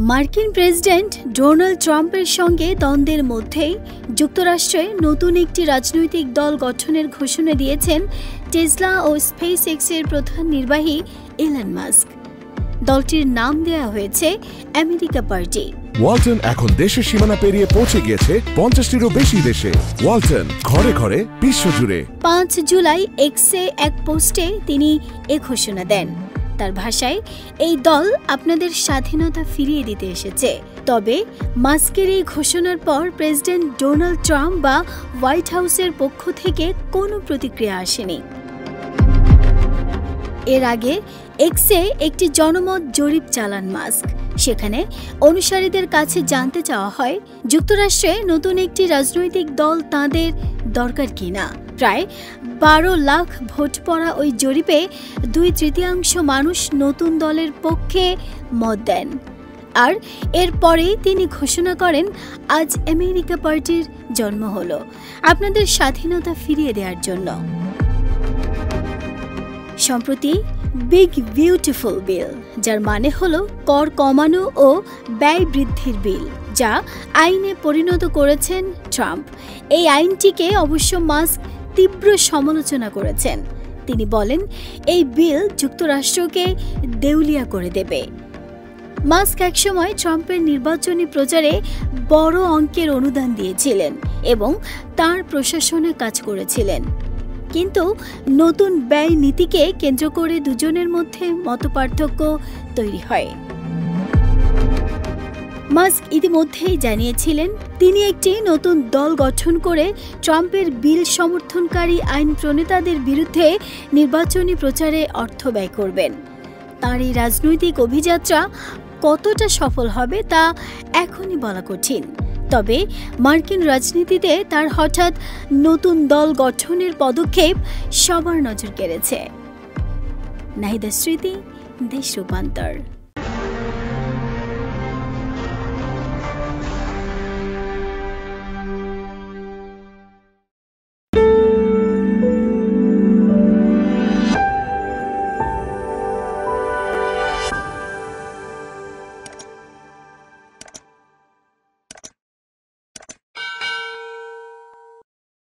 মার্কিন president Donald ট্রাম্পের সঙ্গে দ্বন্দ্বের মধ্যেই যুক্তরাষ্ট্রে নতুন একটি রাজনৈতিক দল গঠনের ঘোষণা দিয়েছেন টেসলা ও স্পেসএক্সের প্রধান নির্বাহী ইলন মাস্ক। দলটির নাম দেওয়া হয়েছে আমেরিকা পার্টি। ওয়ালটন এখন দেশের সীমানা পেরিয়ে পৌঁছে গিয়েছে 50টিরও বেশি দেশে। ওয়ালটন, ঘরে ঘরে, বিশ্বজুড়ে। 5 জুলাই এক্সে এক পোস্টে তিনি এ ঘোষণা দেন। তার ভাষায়, এই দল আপনাদের স্বাধীনতা ফিরিয়ে দিতে এসেছে। তবে মাস্কের এই ঘোষণার পর প্রেসিডেন্ট ডোনাল্ড ট্রাম্প বা হোয়াইট হাউসের পক্ষ থেকে কোনো প্রতিক্রিয়া আসেনি। এর আগে এক্সে একটি জনমত জরিপ চালান মাস্ক। সেখানে অনুসারীদের কাছে জানতে চাওয়া হয়, যুক্তরাষ্ট্রে নতুন একটি রাজনৈতিক দল তাঁদের দরকার কিনা। প্রায় 12 লাখ ভোট পড়া ওই জরিপে 2/3 মানুষ নতুন দলের পক্ষে মত দেন। আর এরপরেই তিনি ঘোষণা করেন, আজ আমেরিকা পার্টির জন্ম হলো আপনাদের স্বাধীনতা ফিরিয়ে দেওয়ার জন্য। সম্প্রতি বিগ বিউটিফুল বিল, যার মানে হলো কর কমানো ও ব্যয় বৃদ্ধির বিল, যা আইনে পরিণত করেছেন ট্রাম্প। এই আইনটিকে অবশ্য মাস্ক তীব্র সমালোচনা করেছেন। তিনি বলেন, এই বিল যুক্তরাষ্ট্রকে দেউলিয়া করে দেবে। মাস্ক একসময় ট্রাম্পের নির্বাচনী প্রচারে বড় অঙ্কের অনুদান দিয়েছিলেন এবং তার প্রশাসনে কাজ করেছিলেন। কিন্তু নতুন ব্যয় নীতিকে কেন্দ্র করে দুজনের মধ্যে মতপার্থক্য তৈরি হয়। মাস্ক ইতিমধ্যেই জানিয়েছিলেন, তিনি একটি নতুন দল গঠন করে ট্রাম্পের বিল সমর্থনকারী আইন প্রণেতাদের বিরুদ্ধে নির্বাচনী প্রচারে অর্থ ব্যয় করবেন। তার এই রাজনৈতিক অভিযাত্রা কতটা সফল হবে তা এখনই বলা কঠিন। তবে মার্কিন রাজনীতিতে তার হঠাৎ নতুন দল গঠনের পদক্ষেপ সবার নজর কেড়েছে। নাহিদা স্মৃতি, দেশ রূপান্তর।